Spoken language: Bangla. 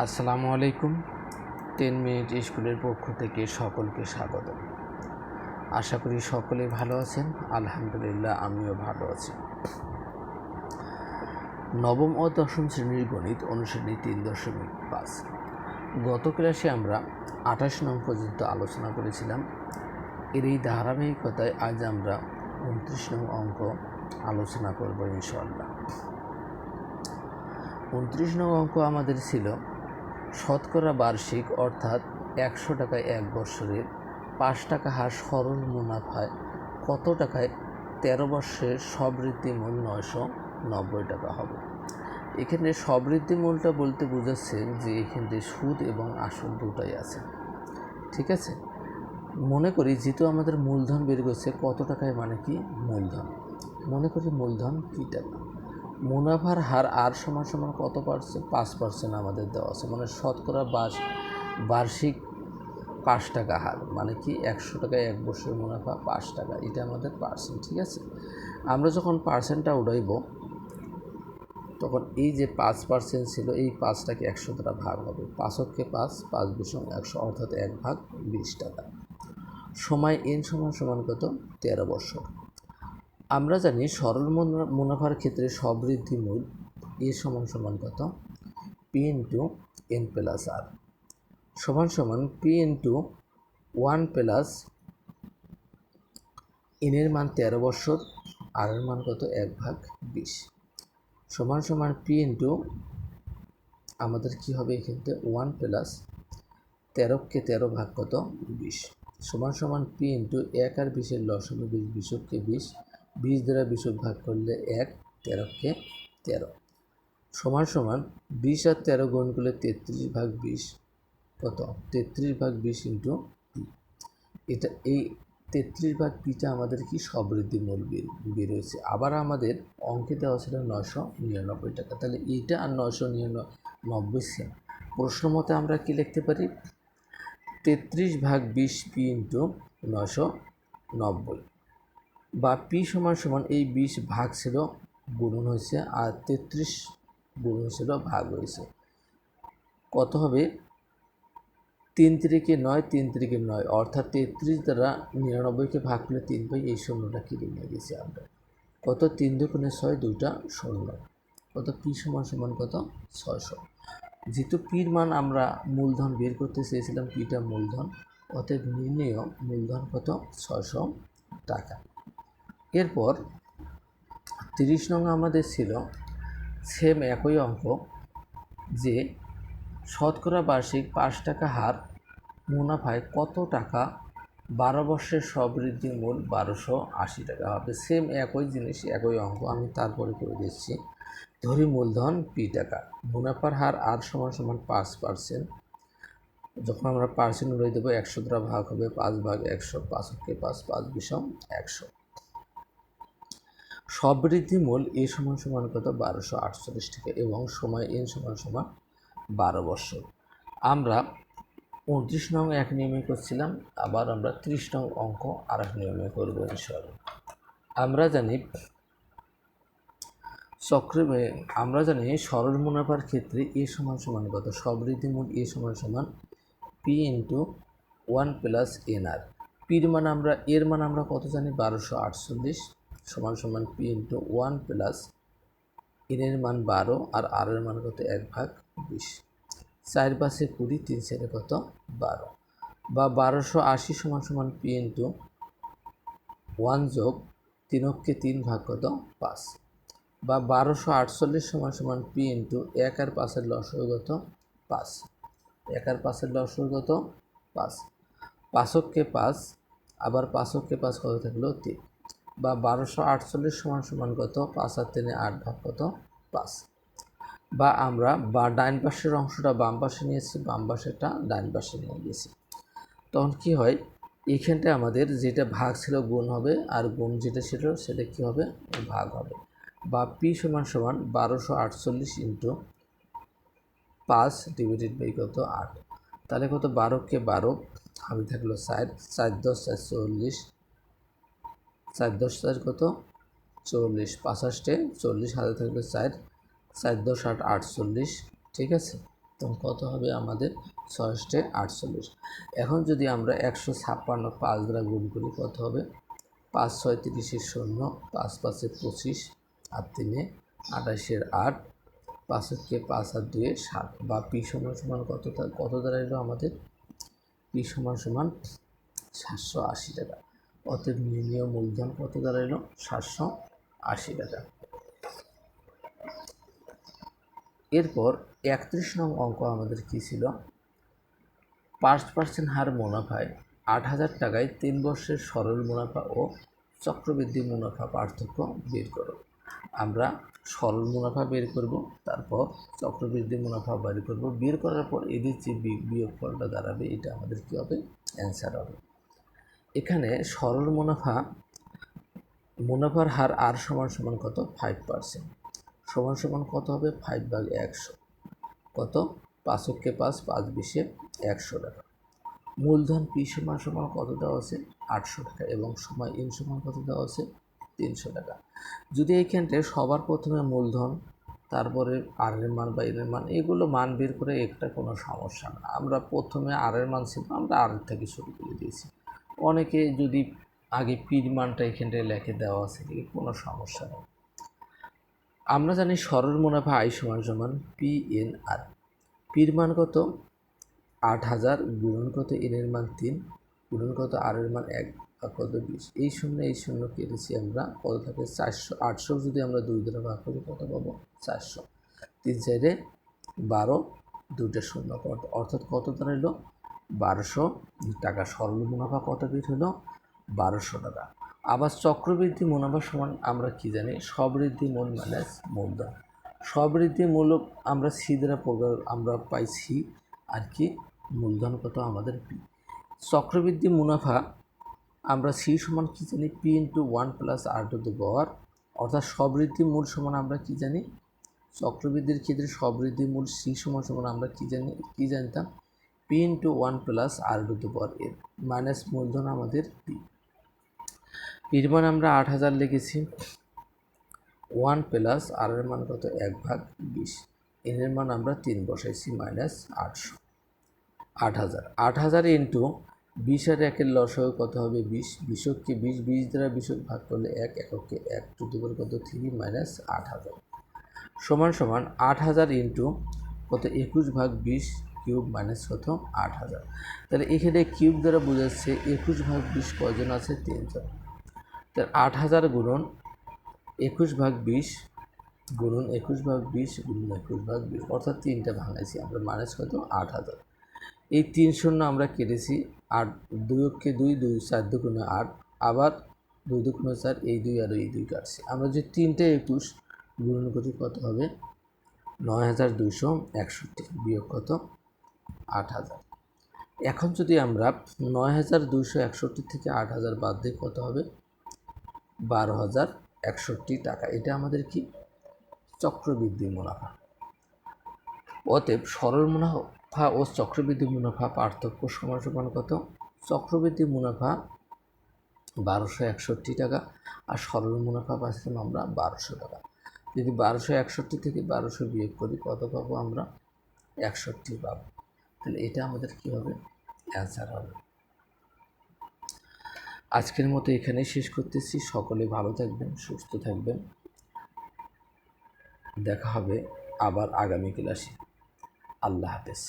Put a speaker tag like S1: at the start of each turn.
S1: আসসালামু আলাইকুম। 10 মিনিট স্কুলের পক্ষ থেকে সকলকে স্বাগত। আশা করি সকলেই ভালো আছেন। আলহামদুলিল্লাহ, আমিও ভালো আছি। নবম ও দশম শ্রেণীর গণিত অনুশ্রেণী 3.5। গত ক্লাসে আমরা 28 নং পর্যন্ত আলোচনা করেছিলাম। এর এই ধারাবাহিকতায় আজ আমরা 29 নং অঙ্ক আলোচনা করব ইনশাআল্লাহ। 29 নং অঙ্ক আমাদের ছিল শতকরা বার্ষিক অর্থাৎ 100 টাকায় 1 বছরের 5 টাকা হার সরল মুনাফায় কত টাকায় 13 বর্ষের সবৃদ্ধি মূল 990 টাকা হবে। এখানে সবৃদ্ধি মূলটা বলতে বোঝাচ্ছে যে এখানে সুদ এবং আসল দুটাই আছে। ঠিক আছে, মনে করি যেহেতু আমাদের মূলধন বের করছে কত টাকায়, মানে কি মূলধন, মনে করি মূলধন কি টাকা। মুনাফার হার আর সমান সমান কত পার্সেন্ট? 5% আমাদের দেওয়া আছে, মানে শতকরা বার্ষিক 5 টাকা হার, মানে কি 100 টাকায় 1 বছরের মুনাফা 5 টাকা, এটা আমাদের পার্সেন্ট। ঠিক আছে, আমরা যখন পার্সেন্টটা উঠাইব তখন এই যে 5% ছিল এই 5টাকে 100 দ্বারা ভাগ হবে। 5কে 5 বিশং 100 অর্থাৎ 1/20 টাকা। সময় n সমান কত? 13 বছর। আমরা জানি সরল মুনাফার ক্ষেত্রে সবৃদ্ধি মূল এ সমান কত? p into n plus r সমান p ইন্টু 1 প্লাস n এর মান 13 বছর, r এর মান কত? 1/20 সমান p ইন্টু আমাদের কি হবে এক্ষেত্রে 1 প্লাস 13কে 13 ভাগ কত? 20 সমান p ইন্টু 1 আর 20 এর লসাগু 20, 20কে 20 দ্বারা 20 ভাগ করলে 1, 13কে 13 সমান 20 আর 13 গুণ করলে 33/20 কত? 33/20 ইন্টু পি। এটা এই 33/পিটা আমাদের কি সবৃদ্ধি মূল বের হয়েছে। আবার আমাদের অঙ্কে দেওয়া ছিল 999 টাকা, তাহলে এইটা আর 999 সেম। প্রশ্ন মতে আমরা কি লিখতে পারি? 33/20 পি ইন্টু 990, বা পি সমান এই 20 ভাগ ছিল গুণন হয়েছে আর 33 গুণন ছিল ভাগ হয়েছে। কত হবে? 3 3কে 9, 3 3কে 9 অর্থাৎ 33 দ্বারা 99কে ভাগ করলে 3 পাই। এই শূন্যটা কেটে নিয়ে গেছি আমরা। কত? 3 দুগুণে 6, 2টা শূন্য। কত? পি সমান কত? 600। যেহেতু পির মান আমরা মূলধন বের করতে চেয়েছিলাম, পিটা মূলধন, অতএব নির্ণেয় মূলধন কত? 600 টাকা। এরপর 30 নং আমাদের ছিল সেম একই অঙ্ক, যে শতকরা বার্ষিক 5 টাকা হার মুনাফায় কত টাকা 12 বর্ষের সবৃদ্ধি মূল 1280 টাকা হবে। সেম একই জিনিস, একই অঙ্ক। আমি তারপরে করে দিচ্ছি। ধরি মূলধন পি টাকা, মুনাফার হার আর সমান 5%। যখন আমরা পার্সেন্ট উড়াই দেবো 100 দ্বারা ভাগ হবে 5/100, 5কে 5 বিশং 100। সবৃদ্ধি মূল এ সমান কত? 1248 টাকা এবং সময় n সমান 12 বছর। আমরা 29 নং এক নিয়মে করছিলাম, আবার আমরা 30 নং অঙ্ক আর এক নিয়মে করবো ইনশাআল্লাহ। আমরা জানি সরল মুনাফার ক্ষেত্রে এ সমান কত? সবৃদ্ধি মূল এ সমান পি ইন্টু 1 প্লাস এনআর। এর মান আমরা কত জানি? 1248 সমান পি ইন্টু 1 প্লাস এন এর মান 12 আর আর এর মান কত? 1/20। 4 পাশে 20, 3 4 কত? 12, বা 1280 সমান পি ইন্টু 1 যোগ 3কে 3 ভাগ কত? 5, বা 1248 সমান পি ইন্টু 1 আর 5 লসাগু কত? 5, 1 আর 5 লসাগু কত? 5, 5কে 5, আবার 5কে 5 কত থাকলো? 3, বা 1248 সমান কত? 5 আর 3 8 ভাগ কত? 5, বা আমরা ডাইন পাশের অংশটা বাম পাশে নিয়েছি, বাম পাশেরটা ডাইন পাশে নিয়ে গেছি। তখন কি হয়? এইখানটা আমাদের যেটা ভাগ ছিল গুণ হবে, আর গুণ যেটা ছিল সেটা কি হবে? ভাগ হবে। বা পি সমান 1248 ইন্টু 5 ডিভাইডেড বাই কত? 8। তাহলে কত? 12কে 12, হাতে থাকলো 4, 4 10 40, 4 10 4 কত? 40, 5 8 40, হাতে থাকলো 4, 4 10 8 48। ঠিক আছে, তখন কত হবে আমাদের 6 × 48। এখন যদি আমরা 156 5 দ্বারা গুণ করি কত হবে, 5 6 30 শূন্য, 5 5 25, আর 3 28 8, 5 5 আর 2 7, বা পি সমান সমান কত দাঁড়াইলো আমাদের, পি সমান সমান 780 টাকা। অতএব নির্ণেয় মূলধন কত দাঁড়াইলো, 780 টাকা। এরপর 31 নং অঙ্ক আমাদের কী ছিল, 5% হার মুনাফায় 8,000 টাকায় 3 বর্ষের সরল মুনাফা ও চক্রবৃদ্ধি মুনাফা পার্থক্য বের করো। আমরা সরল মুনাফা বের করব, তারপর চক্রবৃদ্ধি মুনাফা বের করব। বের করার পর এদের যে বিয়োগফলটা দাঁড়াবে এটা আমাদের কী হবে, অ্যান্সার হবে। এখানে সরল মুনাফার হার আর সমান সমান কত, 5%, সমান সমান কত হবে, 5/100, কত, 5 × 5 5 20 100 টাকা। মূলধন পি সমান সমান কত দেওয়া আছে, 800 টাকা, এবং সময় এন সমান কত দেওয়া আছে, 300 টাকা। যদি এইখানটায় সবার প্রথমে মূলধন, তারপরে আর এর মান বা এর মান, এগুলো মান বের করে একটা কোনো সমস্যা না। আমরা প্রথমে আর এর মান ছিল, আমরা আর থেকে শুরু করে দিয়েছি। অনেকে যদি আগে পির মানটা এখানটায় লেখে দেওয়া আছে, কোনো সমস্যা নেই। আমরা জানি সরল মুনাফা আই সমান সমান PNR। পির মান কত, 8,000, গুণন কত, এনের মান 3, গুণন কত, আর এর মান 1, আর কত, 20। এই শূন্য কেটেছি আমরা, কত থাকে, 400। 800 যদি আমরা 2 দ্বারা ভাগ করি কত পাবো, 400। 3 4 12, 2টা শূন্য, অর্থাৎ কত দাঁড়াইলো, 1200 টাকা। সরল মুনাফা কত বের হলো, 1200 টাকা। আবার চক্রবৃদ্ধি মুনাফা সমান আমরা কি জানি, সবৃদ্ধি মূল মাইনাস মূলধন। সবৃদ্ধি মূলক আমরা সি দ্বারা আমরা পাই সি, আর কি মূলধন কত আমাদের পি। চক্রবৃদ্ধি মুনাফা আমরা সি সমান কি জানি, পি × 1 + r², অর্থাৎ সবৃদ্ধি মূল সমান আমরা কি জানি, চক্রবৃদ্ধির ক্ষেত্রে সবৃদ্ধি মূল সি সমান সমান আমরা কি জানতাম, পি × 1 + r² মাইনাস মূলধন আমাদের পি। পির মান আমরা 8,000 লিখেছি, 1 + আর এর মান কত, 1/20, এর মান আমরা 3 বসাইছি, মাইনাস 800। 8,000 ইন্টু 20 আর 1-এর লসাগু কত হবে, 20, 20কে 20 দ্বারা 20 ভাগ করলে 1, এককে 1, টু দি পাওয়ার কত, 3, মাইনাস 8,000 সমান সমান 8,000 ইন্টু কত, 21/20 কিউব, মাইনাস কত, 8,000। তাহলে এখানে কিউব দ্বারা বোঝাচ্ছে 21/20 কয়জন আছে, 3 জন। তাহলে 8,000 গুণন 21/20 গুণন 21/20 গুণন 21/20, অর্থাৎ 3টা ভাঙাইছি আমরা, মাইনাস কত, 8,000। এই 3 শূন্য আমরা কেটেছি, 8 2কে 2, 2 4 2 8, আবার 2 2 4, এই 2 আর এই 2 কাটছি। আমরা যে 3টে 21 গুণন করি কত হবে, 9,261, বিয়োগ কত, 8,000। এখন যদি আমরা 9,261 থেকে 8,000 বাদ দিই কত হবে, 12,061 টাকা। এটা আমাদের কি, চক্রবৃদ্ধি মুনাফা। অতএব সরল মুনাফা ও চক্রবৃদ্ধি মুনাফা পার্থক্য সমান সমান কত, চক্রবৃদ্ধি মুনাফা 1261 টাকা, আর সরল মুনাফা পাচ্ছিলাম আমরা 1200 টাকা। যদি 1261 থেকে 1200 বিয়োগ করি কত পাবো আমরা, 61 পাবো। তাহলে এটা আমাদের কী হবে, অ্যান্সার হবে। আজকের মতো এখানেই শেষ করতেছি। সকলে ভালো থাকবেন, সুস্থ থাকবেন। দেখা হবে আবার আগামী ক্লাসে। আল্লাহ হাফেজ।